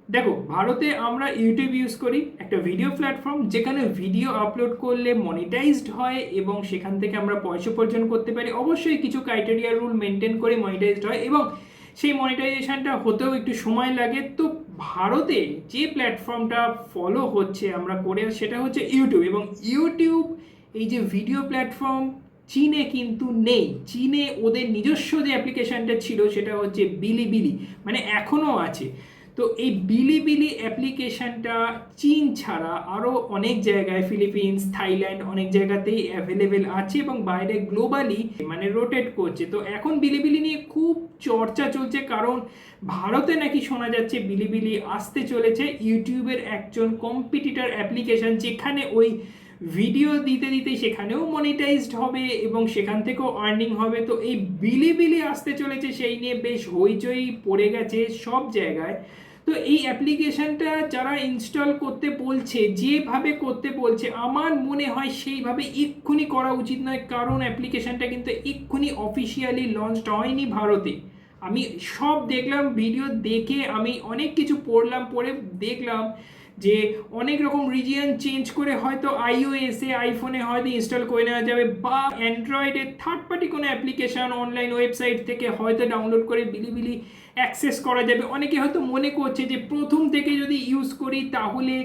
দেখো, ভারতে আমরা ইউটিউব ইউজ করি, একটা ভিডিও প্ল্যাটফর্ম যেখানে ভিডিও আপলোড করলে মনিটাইজড হয় এবং সেখান থেকে আমরা পয়সা উপার্জন করতে পারি। অবশ্যই কিছু ক্রাইটেরিয়া রুল মেনটেন করে মনিটাইজড হয় এবং সেই মনিটাইজেশনটা হতেও একটু সময় লাগে। তো ভারতে যে প্ল্যাটফর্মটা ফলো হচ্ছে আমরা করে, সেটা হচ্ছে ইউটিউব। এবং ইউটিউব এই যে ভিডিও প্ল্যাটফর্ম, চীনে কিন্তু নেই। চীনে ওদের নিজস্ব যে অ্যাপ্লিকেশনটা ছিল সেটা হচ্ছে বিলিবিলি, মানে এখনও আছে। তো এই বিলিবিলি অ্যাপ্লিকেশনটা চীন ছাড়া আরও অনেক জায়গায়, ফিলিপিন্স, থাইল্যান্ড, অনেক জায়গাতেই অ্যাভেলেবেল আছে এবং বাইরে গ্লোবালি মানে রোটেট করছে। তো এখন বিলিবিলি নিয়ে খুব চর্চা চলছে, কারণ ভারতে নাকি শোনা যাচ্ছে বিলিবিলি আসতে চলেছে ইউটিউবের একজন কম্পিটিটর অ্যাপ্লিকেশন, যেখানে ওই ভিডিও দিতে দিতে সেখানেও মনিটাইজড হবে এবং সেখান থেকেও আর্নিং হবে। তো এই বিলিবিলি আসতে চলেছে, সেই নিয়ে বেশ হইচই পড়ে গেছে সব জায়গায়। তো এই অ্যাপ্লিকেশনটা যারা ইনস্টল করতে বলছে, যেভাবে করতে বলছে, আমার মনে হয় সেইভাবে এক্ষুনি করা উচিত নয়, কারণ অ্যাপ্লিকেশনটা কিন্তু এক্ষুনি অফিসিয়ালি লঞ্চড হয়নি ভারতে। আমি সব দেখলাম, ভিডিও দেখে আমি অনেক কিছু পড়লাম, পড়ে দেখলাম যে অনেক রকম রিজিয়ন চেঞ্জ করে হয়তো আইওএসে, আইফোনে হয়তো ইনস্টল করে নেওয়া যাবে, বা অ্যান্ড্রয়েডে থার্ড পার্টি কোনো অ্যাপ্লিকেশন অনলাইন ওয়েবসাইট থেকে হয়তো ডাউনলোড করে বিলিবিলি অ্যাক্সেস করা যাবে। অনেকে হয়তো মনে করছে যে প্রথম থেকে যদি ইউজ করি তাহলে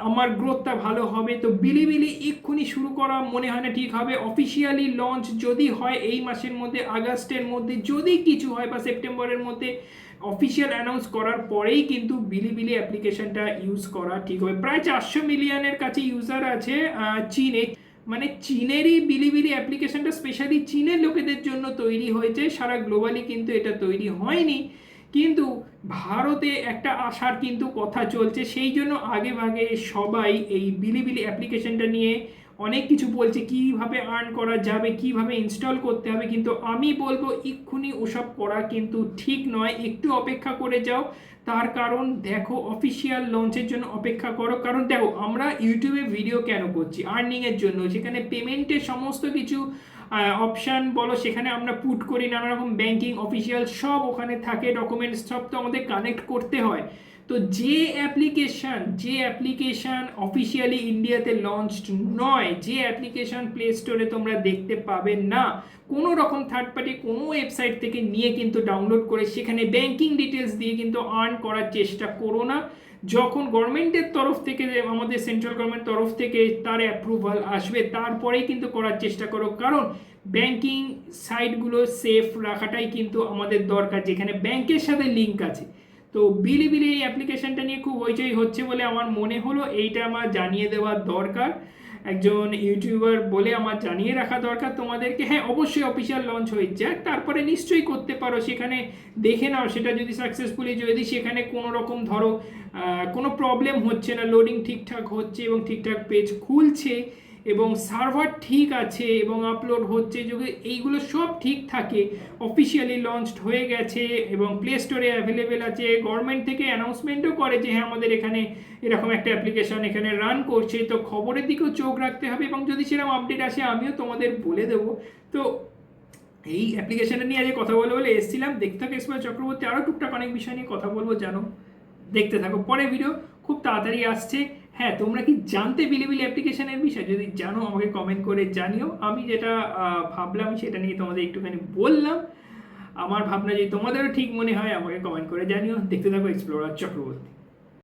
আমার গ্রোথটা ভালো হবে। তো বিলিবিলি এক্ষুনি শুরু করা মনে হয় না ঠিক হবে। অফিসিয়ালি লঞ্চ যদি হয় এই মাসের মধ্যে, আগস্টের মধ্যে যদি কিছু হয়, বা সেপ্টেম্বরের মধ্যে অফিসিয়াল অ্যানাউন্স করার পরেই কিন্তু বিলিবিলি অ্যাপ্লিকেশনটা ইউজ করা ঠিক হবে। প্রায় 400 মিলিয়নের কাছে ইউজার আছে চীনে, মানে চীনেরই বিলিবিলি অ্যাপ্লিকেশনটা স্পেশালি চীনের লোকেদের জন্য তৈরি হয়েছে, সারা গ্লোবালি কিন্তু এটা তৈরি হয়নি। কিন্তু ভারতে একটা আশার কিন্তু কথা চলছে, সেই জন্য আগে ভাগে সবাই এই বিলিবিলি অ্যাপ্লিকেশনটা নিয়ে অনেক কিছু বলছে, কিভাবে আর্ন করা যাবে, কিভাবে ইনস্টল করতে হবে। কিন্তু আমি বলবো এক্ষুনি ওসব করা কিন্তু ঠিক নয়, একটু অপেক্ষা করে যাও। তার কারণ দেখো, অফিসিয়াল লঞ্চের জন্য অপেক্ষা করো। কারণ দেখো, আমরা ইউটিউবে ভিডিও কেন করছি? আর্নিংয়ের জন্য। সেখানে পেমেন্টের সমস্ত কিছু অপশান বলো, সেখানে আমরা পুট করি, নানা রকম ব্যাংকিং অফিসিয়াল সব ওখানে থাকে, ডকুমেন্টস সব তো আমাদের কানেক্ট করতে হয়। তো যে অ্যাপ্লিকেশন অফিসিয়ালি ইন্ডিয়াতে লঞ্চড নয়, যে অ্যাপ্লিকেশন প্লে স্টোরে তোমরা দেখতে পাবে না, কোনো রকম থার্ড পার্টি কোনো ওয়েবসাইট থেকে নিয়ে কিন্তু ডাউনলোড করে সেখানে ব্যাংকিং ডিটেলস দিয়ে কিন্তু আর্ন করার চেষ্টা করো না। যখন গভর্নমেন্টের তরফ থেকে, আমাদের সেন্ট্রাল গভর্নমেন্ট তরফ থেকে তার অ্যাপ্রুভাল আসবে, তারপরেই কিন্তু করার চেষ্টা করো। কারণ ব্যাংকিং সাইটগুলো সেফ রাখাটাই কিন্তু আমাদের দরকার, যেখানে ব্যাংকের সাথে লিঙ্ক আছে। তো বিলিবিলি এই অ্যাপ্লিকেশনটা নিয়ে খুব হইচই হচ্ছে বলে আমার মনে হলো এইটা আমার জানিয়ে দেওয়ার দরকার, একজন ইউটিউবার বলে আমার জানিয়ে রাখা দরকার তোমাদেরকে। হ্যাঁ, অবশ্যই অফিসিয়াল লঞ্চ হয়ে যাক, তারপরে নিশ্চয়ই করতে পারো, সেখানে দেখে নাও সেটা যদি সাকসেসফুলি, যদি সেখানে কোনো রকম ধরো কোনো প্রবলেম হচ্ছে না, লোডিং ঠিকঠাক হচ্ছে এবং ঠিকঠাক পেজ খুলছে এবং সার্ভার ঠিক আছে এবং আপলোড হচ্ছে, যদি এইগুলো সব ঠিক থাকে, অফিসিয়ালি লঞ্চড হয়ে গেছে এবং প্লে স্টোরে অ্যাভেলেবেল আছে, গভর্নমেন্ট থেকে অ্যানাউন্সমেন্টও করে যে হ্যাঁ আমাদের এখানে এরকম একটা অ্যাপ্লিকেশন এখানে রান করছে, তো খবরের দিকেও চোখ রাখতে হবে এবং যদি সেরকম আপডেট আসে আমিও তোমাদের বলে দেবো। তো এই অ্যাপ্লিকেশনটা নিয়ে আজকে কথা বলে বলে এসেছিলাম। দেখতে থাকো এক্সপার্ট চক্রবর্তী, আরও টুকটাক অনেক বিষয় নিয়ে কথা বলবো, জানো, দেখতে থাকো। পরে ভিডিও খুব তাড়াতাড়ি আসছে। হ্যাঁ, তোমরা কি জানতে বিলিবিলি অ্যাপ্লিকেশনের বিষয়? যদি জানো আমাকে কমেন্ট করে জানিও। আমি যেটা ভাবলাম সেটা নিয়ে তোমাদের একটুখানি বললাম। আমার ভাবনা যদি তোমাদেরও ঠিক মনে হয় আমাকে কমেন্ট করে জানিও। দেখতে থাকো এক্সপ্লোরার চক্রবর্তী।